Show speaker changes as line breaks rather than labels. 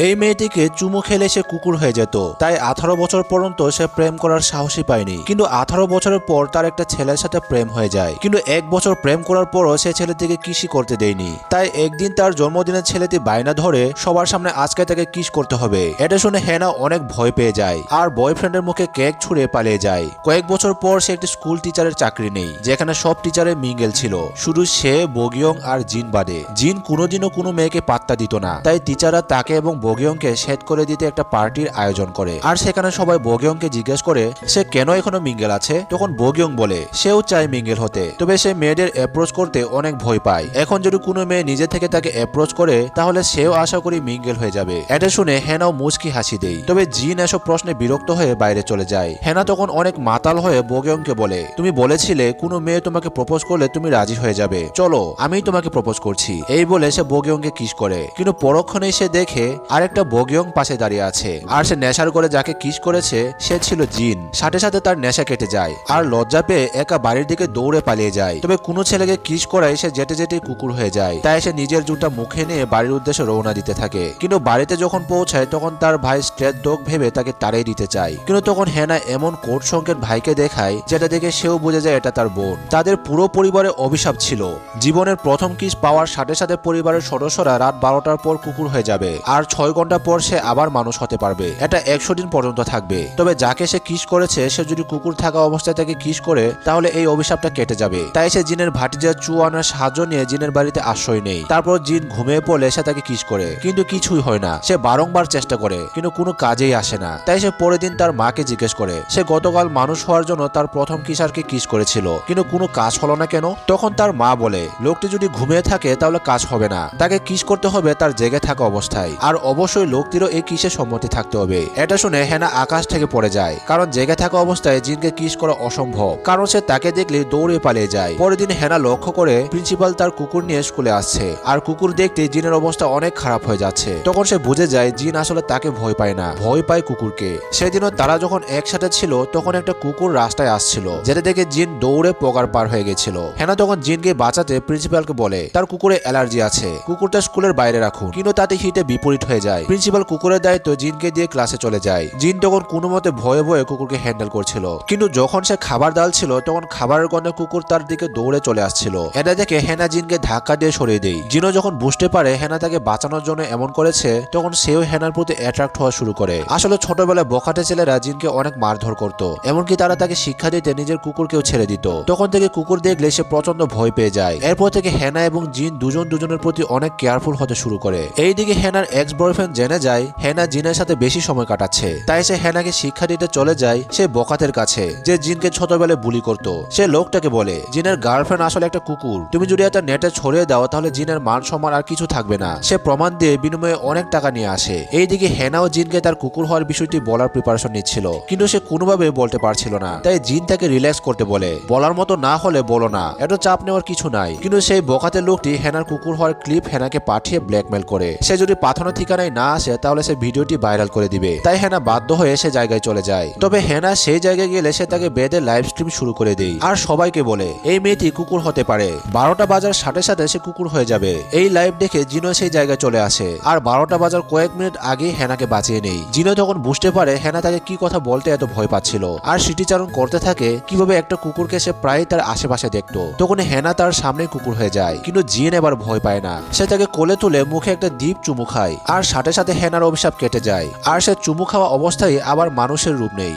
এই মেয়েটিকে চুমু খেলে সে কুকুর হয়ে যেত, তাই 18 বছর পর্যন্ত সে প্রেম করার সাহসই পায়নি। কিন্তু 18 বছরের পর তার একটা ছেলের সাথে প্রেম হয়ে যায়, কিন্তু 1 বছর প্রেম করার পরও সে ছেলেটিকে কিসই করতে দেয়নি। তাই একদিন তার জন্মদিনের ছেলেটি বায়না ধরে সবার সামনে আজকে তাকে কিস করতে হবে। এটা শুনে হেনা অনেক ভয় পেয়ে যায় আর বয়ফ্রেন্ডের মুখে কেক ছুঁড়ে পালিয়ে যায়। কয়েক বছর পর সে একটি স্কুল টিচারের চাকরি নেই, যেখানে সব টিচারের মিঙ্গেল ছিল, শুধু সে, বগিয়ং আর জিন বাদে। জিন কোনোদিনও কোনো মেয়েকে পাত্তা দিত না, তাই টিচাররা তাকে এবং বগিয়ংকে সেট করে দিতে একটা পার্টির আয়োজন করে। আর সেখানে সবাই বগিয়ংকে জিজ্ঞেস করে সে কেন এখনো মিঙ্গেল আছে। তখন বগিয়ং বলে সেও চায় মিঙ্গেল হতে, তবে সে মেয়েদের অ্যাপ্রোচ করতে অনেক ভয় পায়। এখন যদি কোনো মেয়ে নিজে থেকে তাকে অ্যাপ্রোচ করে তাহলে সেও আশা করি মিঙ্গেল হয়ে যাবে। এটা শুনে হেনাও মুচকি হাসি দেয়। তবে জিন এসব প্রশ্নে বিরক্ত হয়ে বাইরে চলে যায়। হেনা তখন অনেক মাতাল হয়ে বগিয়ংকে বলে, তুমি বলেছিলে কোনো মেয়ে তোমাকে প্রপোজ করলে তুমি রাজি হয়ে যাবে, চলো আমিই তোমাকে প্রপোজ করছি। এই বলে সে বগিয়ংকে কিস করে, কিন্তু পরক্ষণেই সে দেখে আরেকটা বগিয়ং পাশে দাঁড়িয়ে আছে। আর সে নেশার করে যাকে কিস করেছে সে ছিল জিন। সাথে সাথে তার নেশা কেটে যায় আর লজ্জা পেয়ে একা বাড়ির দিকে দৌড়ে পালিয়ে যায়। তবে কোনো ছেলেকে কিস করায় সে যেতে যেতে কুকুর হয়ে যায়। তাই সে নিজের জুতা মুখে নিয়ে বাড়ির উদ্দেশ্যে রওনা দিতে থাকে। কিন্তু বাড়িতে যখন পৌঁছায় তখন তার ভাই স্ট্রেট ডগ ভেবে তাকে তাড়িয়ে দিতে চায়। কিন্তু তখন হেনা এমন কোড সংকেত ভাইকে দেখায় যেটা দেখে সেও বুঝে যায় এটা তার বোন। তাদের পুরো পরিবারে অভিশাপ ছিল জীবনের প্রথম কিস পাওয়ার সাথে সাথে পরিবারের সদস্যরা রাত 12টার পর কুকুর হয়ে যাবে আর 6 ঘন্টা পর সে আবার মানুষ হতে পারবে। এটা 100 দিন পর্যন্ত থাকবে। তবে যাকে সে কিস করেছে সে যদি কুকুর থাকা অবস্থায় তাকে কিস করে তাহলে এই অভিশাপটা কেটে যাবে। তাই সে জিনের ভাটিজা চুয়ানের সাহায্য নিয়ে জিনের বাড়িতে আশ্রয় নেই। তারপর জিন ঘুমিয়ে পড়লে সে তাকে কিস করে, কিন্তু কিছুই হয় না। সে বারংবার চেষ্টা করে কিন্তু কোনো কাজেই আসে না। তাই সে পরের দিন তার মাকে জিজ্ঞেস করে সে গতকাল মানুষ হওয়ার জন্য তার প্রথম কিসারকে কিস করেছিল, কিন্তু কোনো কাজ হলো না কেন। তখন তার মা বলে লোকটি যদি ঘুমিয়ে থাকে তাহলে কাজ হবে না, তাকে কিস করতে হবে তার জেগে থাকা অবস্থায়, আর অবশ্যই লোকটিরও এই কিসে সম্মতি থাকতে হবে। এটা শুনে হেনা আকাশ থেকে পড়ে যায়, কারণ জেগে থাকা অবস্থায় জিনকে কিস করা অসম্ভব, কারণ সে তাকে দেখলে দৌড়ে পালিয়ে যায়। পরের দিন হেনা লক্ষ্য করে প্রিন্সিপাল তার কুকুর নিয়ে স্কুলে আসছে আর কুকুর দেখতে জিনের অবস্থা অনেক খারাপ হয়ে যাচ্ছে। তখন সে বুঝে যায় জিন আসলে তাকে ভয় পায় না, ভয় পায় কুকুরকে। সেদিনও তারা যখন একসাথে ছিল তখন একটা কুকুর রাস্তায় আসছিল, যেটা দেখে জিন দৌড়ে পগার পার হয়ে গেছিল। হেনা তখন জিনকে বাঁচাতে প্রিন্সিপালকে বলে তার কুকুরে অ্যালার্জি আছে, কুকুরটা স্কুলের বাইরে রাখুন, কিন্তু তাতে হিতে বিপরীত হয়ে যায়। প্রিন্সিপাল কুকুরের দায়িত্ব জিনকে দিয়ে ক্লাসে চলে যায়। জিন তখন কোনো মতে ভয়ে ভয়ে কুকুরকে হ্যান্ডেল করছিল, কিন্তু যখন সে খাবার ডালছিল তখন খাবারের গন্ধে কুকুর তার দিকে দৌড়ে চলে আসছিল। এটা দেখে হেনা জিনকে ধাক্কা দিয়ে সরিয়ে দেয়। জিনও যখন বুঝতে পারে হেনা তাকে বাঁচানোর জন্য এমন করেছে তখন সেও হেনার প্রতি অ্যাট্রাক্ট হওয়া শুরু করে। আসলে ছোটবেলায় বখাটে ছেলেরা জিনকে অনেক মারধর করত, এমনকি তারা তাকে শিক্ষা দিতে নিজের কুকুরকেও ছেড়ে দিত। তখন থেকে কুকুর দেখলে সে প্রচন্ড ভয় পেয়ে যায়। এরপর থেকে হেনা এবং জিন দুজন দুজনের প্রতি অনেক কেয়ারফুল হতে শুরু করে। এইদিকে হেনার এক্স বয়ফ্রেন্ড জেনে যায় হেনা জিনের সাথে বেশি সময় কাটাচ্ছে, তাই সে হেনাকে শিক্ষা দিতে চলে যায় সে বখাতের কাছে যে জিনকে ছোটবেলায় বুলি করত। সে লোকটাকে বলে জিনের গার্লফ্রেন্ড আসলে একটা কুকুর, তুমি যদি এটা নেটে ছড়িয়ে দাও তাহলে জিনের মান সম্মান আর কিছু থাকবে না। সে প্রমাণ দিয়ে বিনিময়ে অনেক টাকা নিয়ে আসে। এইদিকে হেনাও জিনকে তার কুকুর হওয়ার বিষয়টি বলার প্রিপারেশন নিচ্ছিল, কিন্তু সে কোনোভাবে বলতে পারছিল না। তাই জিন তাকে রিল্যাক্স করতে বলে বলার মতো না হলে বলো না, এত চাপ নেওয়ার কিছু নাই। কিন্তু সেই বখাতের লোকটি হেনার কুকুর হওয়ার ক্লিপ হেনাকে পাঠিয়ে ব্ল্যাকমেল করে সে যদি পাঠানো ঠিকানায় না আসে তাহলে সে ভিডিওটি ভাইরাল করে দিবে। তাই হেনা বাধ্য হয়ে সে জায়গায় চলে যায়। তবে হেনা সেই জায়গায় গেলে সে তাকে বেঁধে লাইভ স্ট্রিম শুরু করে দেয় আর সবাইকে বলে এই মেয়েটি কুকুর হতে পারে, 12টা বাজার সাথে সাথে সে কুকুর হয়ে যাবে। এই লাইভ দেখে জিনো সেই জায়গায় চলে আসে আর 12টা বাজার কয়েক মিনিট আগে হেনাকে বাঁচিয়ে নেই। জিনো তখন বুঝতে পারে হেনা তাকে কি কথা বলতে এত ভয় পাচ্ছিল আর স্মৃতিচারণ করতে থাকে কিভাবে একটা কুকুরকে সে প্রায় তার আশেপাশে দেখত। তখন হেনা তার সামনে কুকুর হয়ে যায়, কিন্তু জিন এবার ভয় পায় না। সে তাকে কোলে তুলে মুখে একটা ডিপ চুমু খায় আর সাথে সাথে হেনার অভিশাপ কেটে যায় আর সে চুমু খাওয়া অবস্থায় আবার মানুষের রূপ নেই।